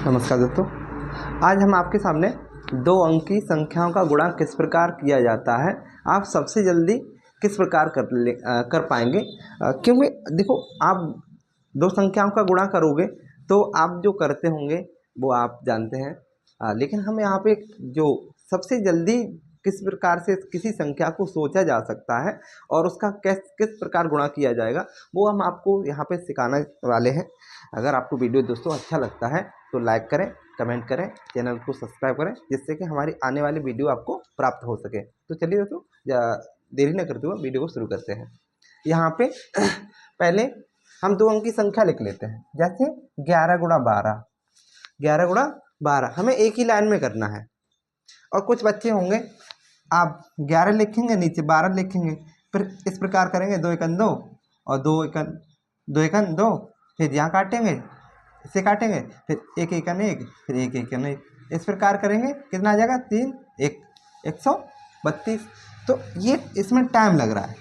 नमस्कार दोस्तों, आज हम आपके सामने दो अंकी संख्याओं का गुणा किस प्रकार किया जाता है, आप सबसे जल्दी किस प्रकार कर पाएंगे। क्योंकि देखो, आप दो संख्याओं का गुणा करोगे तो आप जो करते होंगे वो आप जानते हैं, लेकिन हम यहाँ पे जो सबसे जल्दी किस प्रकार से किसी संख्या को सोचा जा सकता है और उसका किस प्रकार गुणा किया जाएगा वो हम आपको यहाँ पे सिखाने वाले हैं। अगर आपको वीडियो दोस्तों अच्छा लगता है तो लाइक करें, कमेंट करें, चैनल को सब्सक्राइब करें, जिससे कि हमारी आने वाली वीडियो आपको प्राप्त हो सके। तो चलिए दोस्तों, देरी न करते हुए वीडियो को शुरू करते हैं। यहाँ पे पहले हम दो अंकी संख्या लिख लेते हैं, जैसे 11 गुणा 12। 11 गुणा 12 हमें एक ही लाइन में करना है। और कुछ बच्चे होंगे, आप 11 लिखेंगे, नीचे 12 लिखेंगे, फिर इस प्रकार करेंगे, 2 एकन 2 और 2 एकन 2, फिर यहाँ काटेंगे, इसे काटेंगे, फिर 1 एकन 1, फिर 1 एकन 1, इस प्रकार करेंगे। कितना आ जाएगा? 3 1 132। तो ये इसमें टाइम लग रहा है,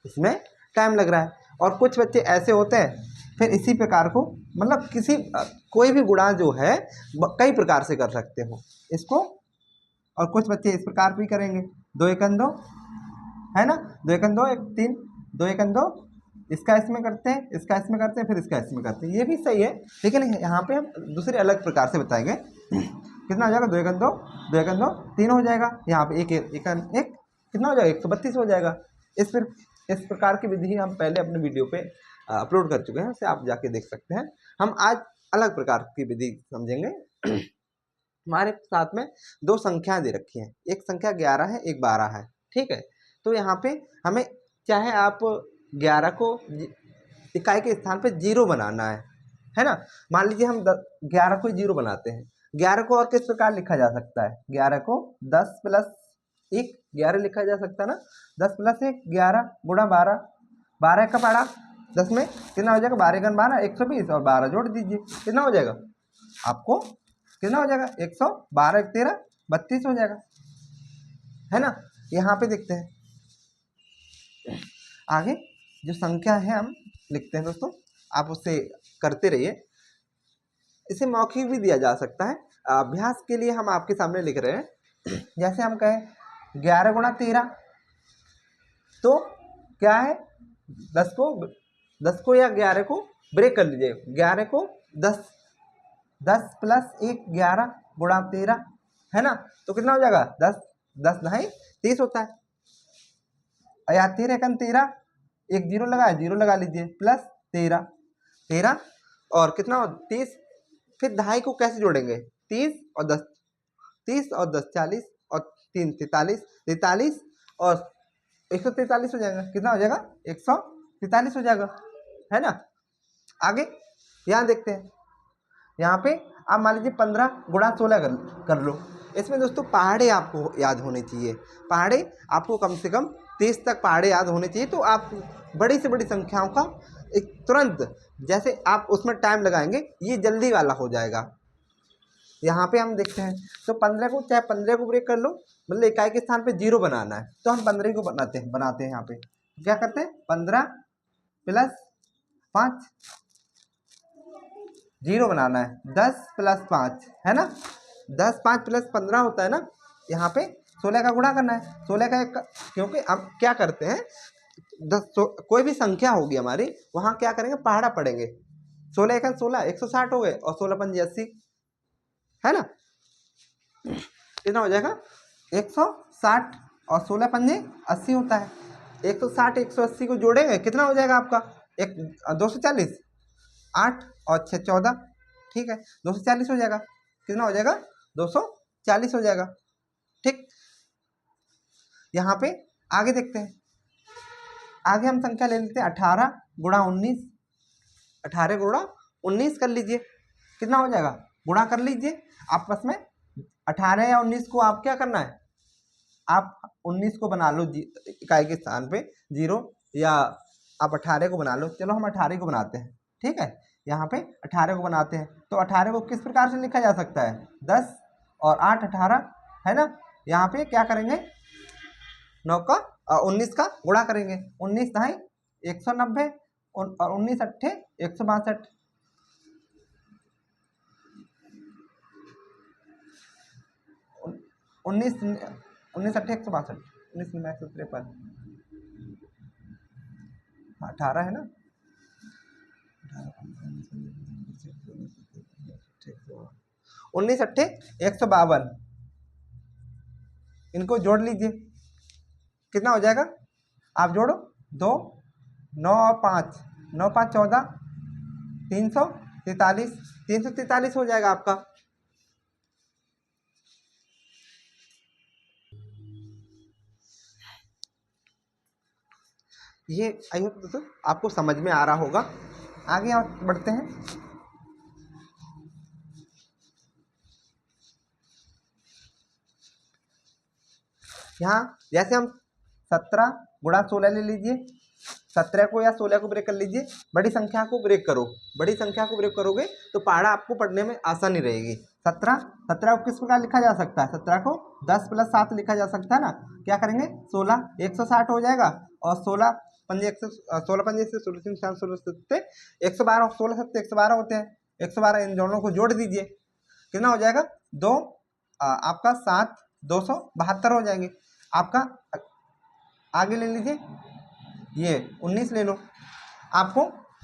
इसमें टाइम लग रहा है। और कुछ बच्चे ऐसे होते हैं, फिर इसी प्रकार को मतलब कोई भी गुणा जो है कई प्रकार से कर सकते हो इसको। और कुछ बच्चे इस प्रकार भी करेंगे, 2 एकन 2 है ना, 2 एकन 2 1 3, 2 एकन 2, इसका इसमें करते हैं, इसका इसमें करते हैं, फिर इसका इसमें करते हैं, ये भी सही है। लेकिन यहाँ पे हम दूसरे अलग प्रकार से बताएंगे। कितना हो जाएगा? 2 एकन 2, 2 एकन 2 3 हो जाएगा। यहाँ पे 1 एकन 1 कितना हो जाएगा? 132 हो जाएगा। इस प्रकार की विधि हम पहले अपने वीडियो पे अपलोड कर चुके हैं, उसे आप जाके देख सकते हैं। हम आज अलग प्रकार की विधि समझेंगे। हमारे साथ में दो संख्या दे रखी हैं, एक संख्या 11 है, एक 12 है, ठीक है। तो यहाँ पे हमें चाहे आप 11 को इकाई के स्थान पे 0 बनाना है ना। मान लीजिए हम 11 को 0 बनाते हैं। 11 को और किस प्रकार लिखा जा सकता है? 11 को 10 प्लस 1 11 लिखा जा सकता है ना। 10 प्लस 1 11 गुणा 12, 12 का पाड़ा 10 में कितना हो जाएगा? 12 एकन 12 120 और 12 जोड़ दीजिए, कितना हो जाएगा आपको? कितना हो जाएगा? 112 1 13 32 हो जाएगा, है ना। यहाँ पे देखते हैं आगे जो संख्या है हम लिखते हैं दोस्तों, आप उससे करते रहिए। इसे मौखिक भी दिया जा सकता है, अभ्यास के लिए हम आपके सामने लिख रहे हैं। जैसे हम कहें 11 गुणा 13, तो क्या है? 10 को या 11 को ब्रेक कर लीजिए। 11 को 10 प्लस 1 11 गुणा 13 है ना। तो कितना हो जाएगा? 10 नहीं 30 होता है। या 13 एकन 13, एक 0 लगा है, 0 लगा लीजिए, प्लस 13 और कितना हो? 30। फिर दहाई को कैसे जोड़ेंगे? 30 और 10 40 और 3 43 और 143 हो जाएगा। कितना हो जाएगा? 143 हो जाएगा, है ना। आगे यहाँ देखते हैं, यहाँ पे आप मान लीजिए 15 गुणा 16 कर लो। इसमें दोस्तों पहाड़े आपको याद होने चाहिए, पहाड़े आपको कम से कम 30 तक पहाड़े याद होने चाहिए। तो आप बड़ी से बड़ी संख्याओं का एक तुरंत, जैसे आप उसमें टाइम लगाएंगे, ये जल्दी वाला हो जाएगा। यहाँ पे हम देखते हैं, तो 15 को चाहे 15 को ब्रेक कर लो, मतलब इकाई के स्थान पे 0 बनाना है, तो हम 15 को बनाते हैं। यहाँ पे क्या करते हैं? 15 प्लस 5 0 बनाना है, 10 प्लस 5 है ना। 10 5 प्लस 15 होता है ना। यहाँ पे 16 का गुणा करना है, 16 का एक, क्योंकि हम क्या करते हैं, कोई भी संख्या होगी हमारी, वहाँ क्या करेंगे? पहाड़ा पढ़ेंगे। 16 एकन 16 160 हो गए, और 16 पंजे 80 है ना। कितना हो जाएगा? 160 और 16 पंजे 80 होता है। 160 180 को जोड़ेंगे, कितना हो जाएगा आपका? 240, 8 और 6 14, ठीक है, 240 हो जाएगा। कितना हो जाएगा? 240 हो जाएगा, ठीक। यहाँ पे आगे देखते हैं, आगे हम संख्या ले लेते हैं 18 गुणा 19। 18 गुणा 19 कर लीजिए, कितना हो जाएगा? गुणा कर लीजिए आपस में। 18 या 19 को आप क्या करना है? आप 19 को बना लो इकाई के स्थान पे 0, या आप 18 को बना लो। चलो हम 18 को बनाते हैं, ठीक है। यहाँ पे 18 को बनाते हैं, तो 18 को किस प्रकार से लिखा जा सकता है? 10 और 8 18 है ना। यहाँ पे क्या करेंगे? 9 का 19 का गुणा करेंगे। 19 नहीं 190 और 19 अट्ठे 162, उन्नीस उन्नीस अट्ठे 162, 19 153, हाँ 18 है ना, 19 अट्ठे 152, इनको जोड़ लीजिए, कितना हो जाएगा, आप जोड़ो, 2 9 और 5, 9 5 14, 343, 343 हो जाएगा आपका। ये आई होप दोस्तों आपको समझ में आ रहा होगा। आगे आप बढ़ते हैं। यहाँ जैसे हम 17 गुणा 16 ले लीजिए, 17 को या 16 को ब्रेक कर लीजिए, बड़ी संख्या को ब्रेक करो, बड़ी संख्या को ब्रेक करोगे तो पहाड़ा आपको पढ़ने में आसानी रहेगी। 17 को किस प्रकार लिखा जा सकता है, 17 को 10 + 7 लिखा जा सकता है ना। क्या करेंगे, 16 160 हो जाएगा, और 16 पंजे 112, 16 7 112 होते हैं, 112 इन दोनों को जोड़ दीजिए, कितना हो जाएगा, 2 आपका 7 272 हो जाएंगे आपका। आगे ले लीजिए, ये 19 ले लो, आपको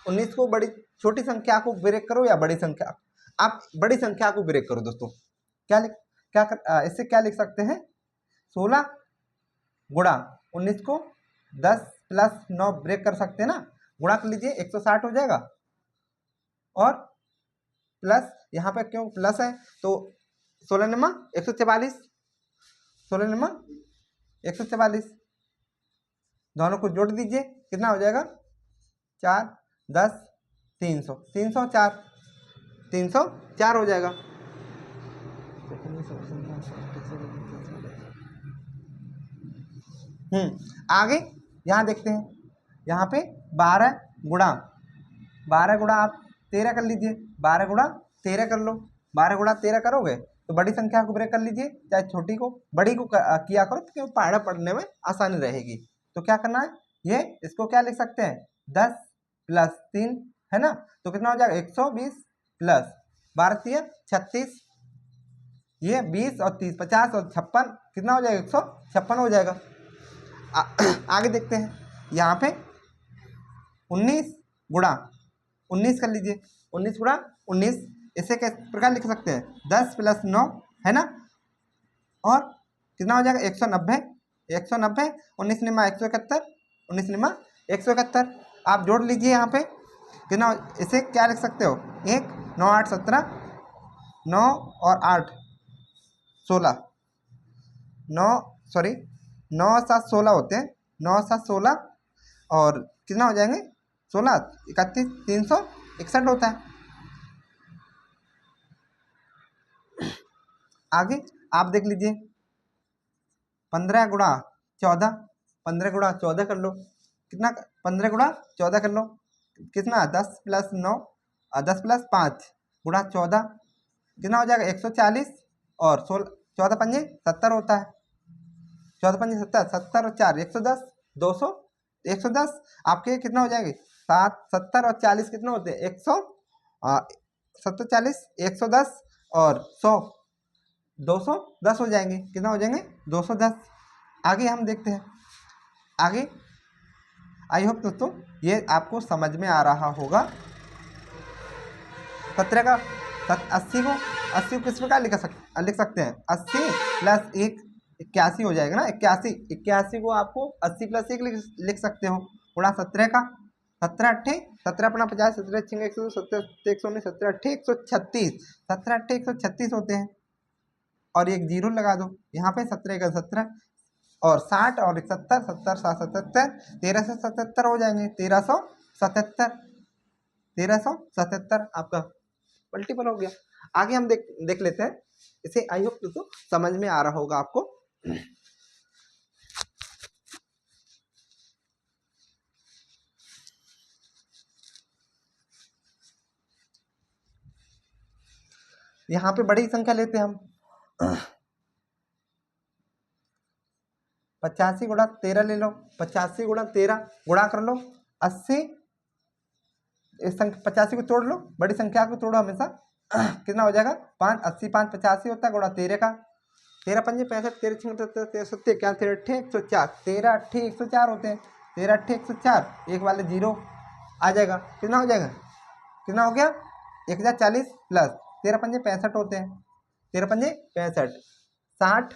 19 को बड़ी छोटी संख्या को ब्रेक करो या बड़ी संख्या, आप बड़ी संख्या को ब्रेक करो दोस्तों। इससे क्या लिख सकते हैं, 16 गुणा 19 को 10 + 9 ब्रेक कर सकते हैं ना, गुणा कर लीजिए 160 हो जाएगा, और प्लस यहाँ पे क्यों प्लस है तो 16 नमा 144, 16 नमा 144, दोनों को जोड़ दीजिए, कितना हो जाएगा, 4 10 300, 304, 304 हो जाएगा। आगे यहाँ देखते हैं, यहाँ पे 12 गुणा आप 13 कर लीजिए, 12 गुणा 13 कर लो, 12 गुणा 13 करोगे तो बड़ी संख्या को ब्रेक कर लीजिए, चाहे छोटी को बड़ी को किया करो, तो क्यों पहाड़ा पढ़ने में आसानी रहेगी। तो क्या करना है, ये इसको क्या लिख सकते हैं, 10 + 3 है ना, तो कितना हो जाएगा, 120 + 12 36, ये 20 और 30 50 और 56, कितना हो जाएगा, 156 हो जाएगा। आगे देखते हैं, यहाँ पे 19 गुणा 19 कर लीजिए, 19 गुणा 19, इसे किस प्रकार लिख सकते हैं, 10 + 9 है ना, और कितना हो जाएगा, 190, 190, 19 निमा 171, 19 निमा 171, आप जोड़ लीजिए यहाँ पे, कितना, इसे क्या लिख सकते हो, 1 9 8 17, 9 और 8 16, 9 7 16 होते हैं, 9 7 16, और कितना हो जाएंगे, 16 31 361 होता है। आगे आप देख लीजिए, 15 गुणा 14, 15 गुणा 14 कर लो, कितना, 15 गुणा 14 कर लो, कितना, 10 + 9 10 + 5 गुणा 14, कितना हो जाएगा, 140, और 16 14 पंजे 70 होता है, 14 पंजे 70, 70 और 4 110, 200 110, आपके कितना हो जाएंगे, 7 70 और 40 कितना होते हैं, 70 40 110 और 100 210 हो जाएंगे, कितना हो जाएंगे, 210। आगे हम देखते हैं, आगे आई होप दोस्तों ये आपको समझ में आ रहा होगा। 17 का 80 को किस प्रकार लिख सकते हैं, 80 + 1 81 हो जाएगा ना, 81 को आपको 80 + 1 लिख सकते हो, गुणा 17 का, 17 अट्ठे 17 अपना 50, 17 छिंगे 100, 17 119, 17 अट्ठे 136, 17 अट्ठे 136 होते हैं, और एक जीरो लगा दो यहाँ पे, 17 का 17, और 60 और 71, 70 7 77, 1377 हो जाएंगे, 1377 आपका मल्टीपल हो गया। आगे हम देख लेते हैं, इसे आई होप दोस्तों समझ में आ रहा होगा आपको। यहाँ पे बड़ी संख्या लेते हैं हम, 85 गुणा 13 ले लो, 85 गुणा 13 गुणा कर लो 80, इस 85 को तोड़ लो, बड़ी संख्या को तोड़ो हमेशा, कितना हो जाएगा, 5 80 5 85 होता है, गुणा 13 का, 13 पंजे 65, 13 छः 13 सत्ते क्या 13 अट्ठे 104, 13 अट्ठे 104 होते हैं, 13 अट्ठे 104, एक वाले 0 आ जाएगा, कितना हो जाएगा, कितना हो गया 1040 प्लस 13 पंजे 65 होते हैं, 13 पंजे 65, 60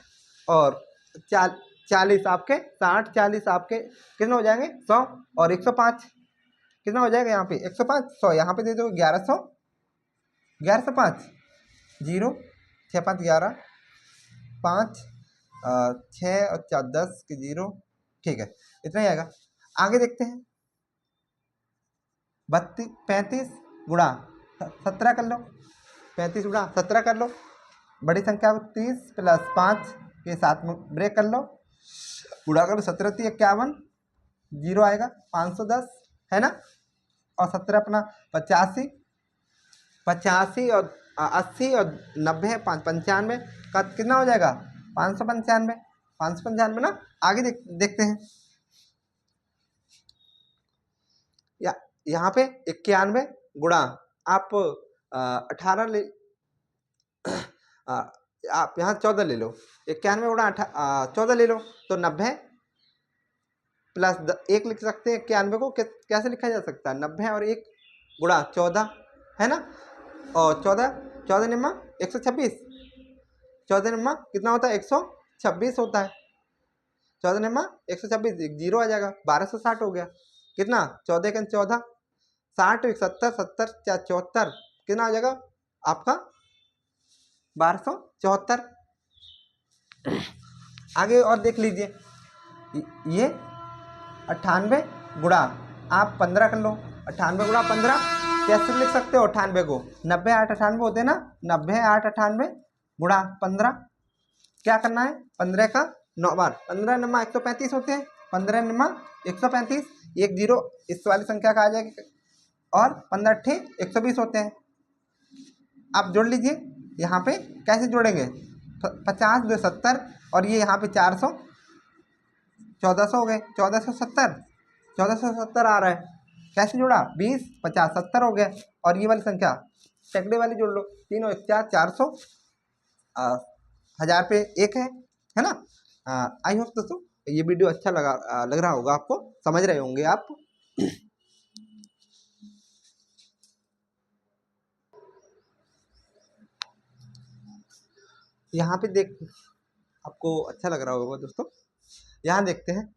और 40 आपके 60 40 आपके कितना हो जाएंगे 100 और 105 कितना हो जाएगा यहाँ पे 105 100 यहाँ पे दे दो 1100 1105 0 6 5 11 5 6 और 4 10 के 0 ठीक है इतना ही आएगा। आगे देखते हैं 35 गुणा 17 कर लो, 35 गुणा 17 कर लो, बड़ी संख्या को 30 प्लस 5 के साथ में ब्रेक कर लो, गुणा करो 17 3 51 0 आएगा 510 है ना, और 17 अपना 85 और 80 और 90 95 का कितना हो जाएगा 595 ना। आगे देखते हैं यहाँ पे 91 गुणा आप 18 ले आप यहाँ 14 ले लो, 91 गुणा 14 ले लो तो 90 प्लस 1 लिख सकते हैं। 91 को कैसे लिखा जा सकता है 90 और 1 गुणा 14 है ना, और 14 निम्मा 126, 14 निम्मा कितना होता है 126 होता है, 14 निम्मा 126 एक 0 आ जाएगा 1260 हो गया, कितना 14 के 14 60 70 70 74 कितना हो जाएगा आपका 1274। आगे और देख लीजिए ये 98 गुणा आप 15 कर लो, 98 गुणा 15 कैसे लिख सकते हो 98 को 90 8 98 होते हैं ना, 90 8 98 गुणा 15 क्या करना है 15 का 9 बार 15 नमा 135 होते हैं, 15 नमा 135 एक 0 इस वाली संख्या का आ जाएगा और 15 अट्ठे 120 होते हैं। आप जोड़ लीजिए यहाँ पे कैसे जोड़ेंगे 50 2 70 और ये यहाँ पे 400 1400 हो गए 1470 आ रहा है, कैसे जोड़ा 20 50 70 हो गया, और ये वाली संख्या सैकड़े वाली जोड़ लो 3 और 4 400 1000 पे एक है ना। आई होप दोस्तों ये वीडियो अच्छा लग रहा होगा आपको, समझ रहे होंगे आप। यहाँ पे देख आपको अच्छा लग रहा होगा दोस्तों, यहाँ देखते हैं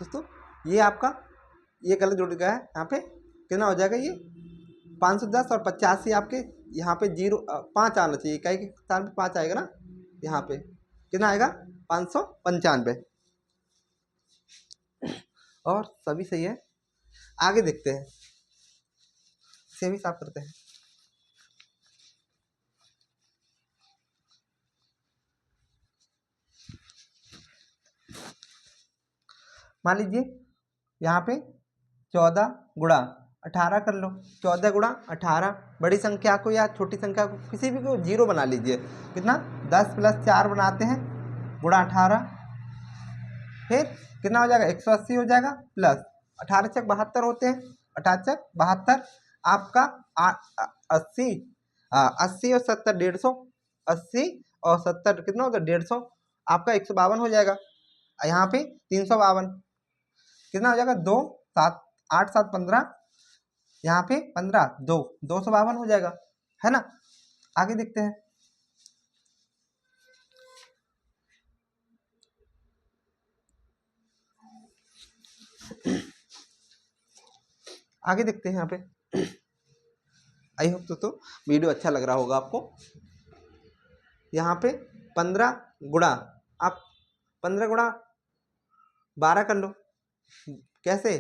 दोस्तों ये आपका ये गलत जुड़ गया है, यहाँ पे कितना हो जाएगा ये 510 और 85 आपके यहाँ पे 5 आना चाहिए, कहीं के स्थान पे 5 आएगा ना, यहाँ पे कितना आएगा 595 और सभी सही है। आगे देखते हैं, इसे भी साफ करते हैं। मान लीजिए यहाँ पे 14 गुणा 18 कर लो, 14 गुणा 18 बड़ी संख्या को या छोटी संख्या को किसी भी को 0 बना लीजिए, कितना 10 प्लस 4 बनाते हैं गुणा 18 फिर कितना हो जाएगा 180 हो जाएगा प्लस 18 चक 72 होते हैं, 18 चक 72 आपका 80 और 70 150, 80 और 70 कितना होगा 150 आपका 152 हो जाएगा, यहाँ पे 352 कितना हो जाएगा 2 7 8 7 15 यहाँ पे 15 2 252 हो जाएगा है ना। आगे देखते हैं यहाँ पे। आई होप तो वीडियो अच्छा लग रहा होगा आपको। यहाँ पे 15 गुणा आप 15 गुणा 12 कर लो, कैसे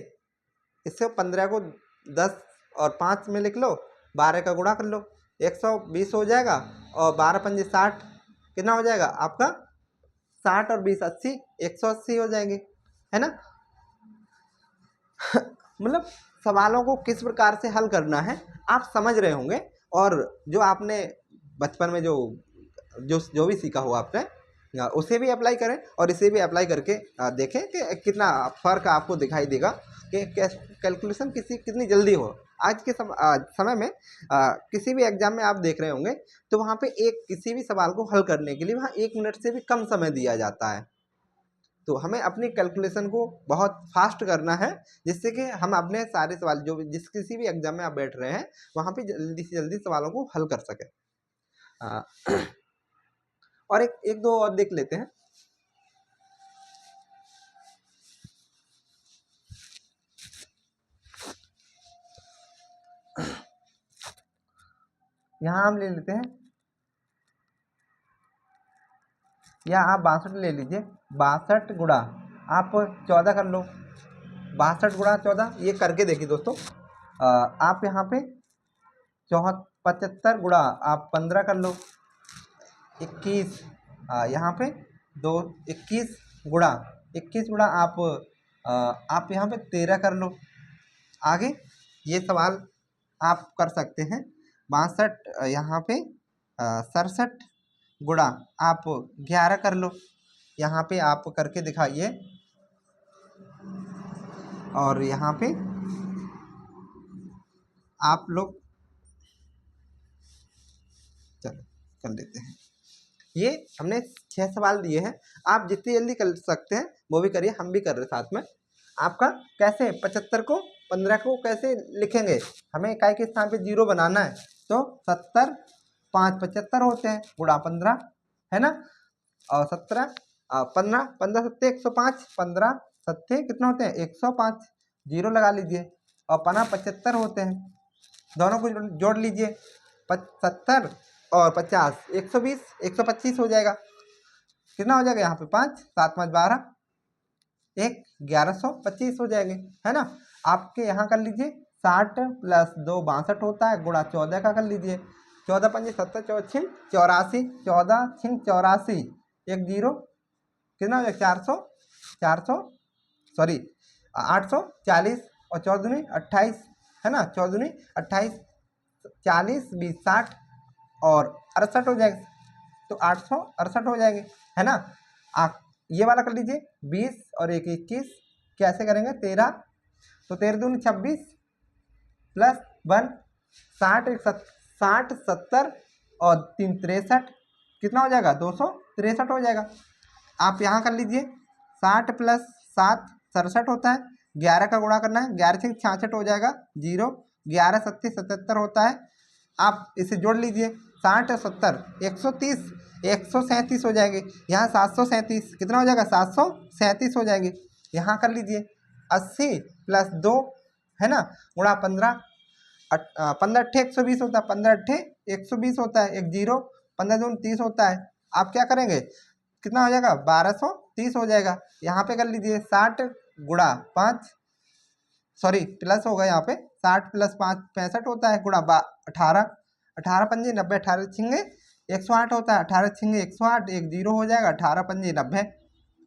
इससे 15 को 10 और 5 में लिख लो, 12 का गुणा कर लो 120 हो जाएगा और 12 पंजे 60 कितना हो जाएगा आपका 60 और 20 80 180 हो जाएंगे है ना। मतलब सवालों को किस प्रकार से हल करना है आप समझ रहे होंगे, और जो आपने बचपन में जो भी सीखा हो आपने उसे भी अप्लाई करें और इसे भी अप्लाई करके देखें कि कितना फ़र्क आपको दिखाई देगा कि कैलकुलेशन कितनी जल्दी हो। आज के समय में किसी भी एग्जाम में आप देख रहे होंगे तो वहाँ पे किसी भी सवाल को हल करने के लिए वहाँ 1 मिनट से भी कम समय दिया जाता है। तो हमें अपनी कैलकुलेशन को बहुत फास्ट करना है, जिससे कि हम अपने सारे सवाल जो भी किसी भी एग्जाम में आप बैठ रहे हैं वहाँ पे जल्दी से जल्दी सवालों को हल कर सकें। और एक दो और देख लेते हैं। यहाँ हम ले लेते हैं, या आप 62 ले लीजिए। 62 गुणा आप 14 कर लो। 62 गुणा 14 ये करके देखिए दोस्तों। आप यहाँ पे 75 गुणा आप 15 कर लो। 21 यहाँ पे 21 गुणा आप यहाँ पे 13 कर लो। आगे ये सवाल आप कर सकते हैं। 62 यहाँ पे 67 गुणा आप 11 कर लो। यहाँ पे आप करके दिखाइए। और यहाँ पे आप लोग चलो कर लेते हैं। ये हमने 6 सवाल दिए हैं, आप जितनी जल्दी कर सकते हैं वो भी करिए, हम भी कर रहे साथ में। आपका कैसे 75 को 15 को कैसे लिखेंगे, हमें इकाई के स्थान पे 0 बनाना है। तो 70 5 75 होते हैं गुणा 15 है ना। और 17 15 15 सत्ते 105, 15 सत्ते कितना होते हैं 105, 0 लगा लीजिए। और 75 होते हैं, दोनों को जोड़ लीजिए। 70 और 50 120, 125 हो जाएगा। कितना हो जाएगा यहाँ पे 5 7 5 12 1 1125 हो जाएंगे, है ना। आपके यहाँ कर लीजिए 60 + 2 62 होता है, गुणा 14 का कर लीजिए। 14 पंजे 70 14 छिंग 84, 14 छिंग 84 1 0 कितना हो जाएगा 400 सॉरी 840 और 14 दूनी 28 है ना। 14 दूनी 28, 40 20 60 और 68 हो जाएगा। तो 868 हो जाएंगे, है ना। आप ये वाला कर लीजिए 20 और 1 21 कैसे करेंगे 13, तो 13 दूनी 26 + 1 60 70 और 3 63 कितना हो जाएगा 263 हो जाएगा। आप यहाँ कर लीजिए 60 + 7 67 होता है, 11 का गुणा करना है, 11 से 66 हो जाएगा 0, 11 सत्ते 77 होता है। आप इसे जोड़ लीजिए 60 और 70 130 137 हो जाएंगे। यहाँ 737 कितना हो जाएगा 737 हो जाएंगे। यहाँ कर लीजिए 80 + 2 है ना, गुणा 15 15 अट्ठे 120 होता है, 15 अट्ठे 120 होता है, 1 0 15 दूनी 30 होता है। आप क्या करेंगे कितना हो जाएगा 1230 हो जाएगा। यहाँ पे कर लीजिए 60 गुणा 5 सॉरी प्लस होगा यहाँ पे 60 + 5 65 होता है, गुणा 18 18 पंजे 90 18 छिंगे 108 होता है, 18 छिंगे 108 1 0 हो जाएगा। 18 पंजे 90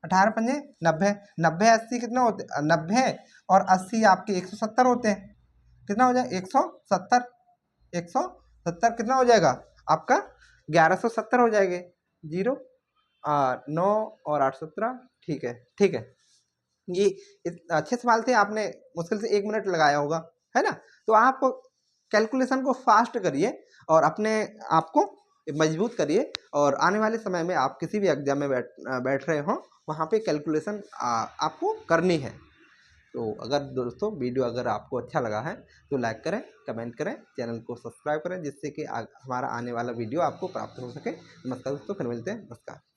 18 पंजे 90 90 80 कितना होते 90 और 80 आपके 170 होते हैं। कितना हो जाएगा 170 कितना हो जाएगा आपका 1170 हो जाएंगे। 0 9 और 8 17 ठीक है। ये अच्छे सवाल थे, आपने मुश्किल से 1 मिनट लगाया होगा, है ना। तो आप कैलकुलेशन को फास्ट करिए और अपने आप को मजबूत करिए, और आने वाले समय में आप किसी भी एग्जाम में बैठ रहे हो वहाँ पे कैलकुलेशन आपको करनी है। तो अगर दोस्तों वीडियो अगर आपको अच्छा लगा है तो लाइक करें, कमेंट करें, चैनल को सब्सक्राइब करें, जिससे कि हमारा आने वाला वीडियो आपको प्राप्त हो सके। नमस्कार दोस्तों, फिर मिलते हैं, नमस्कार।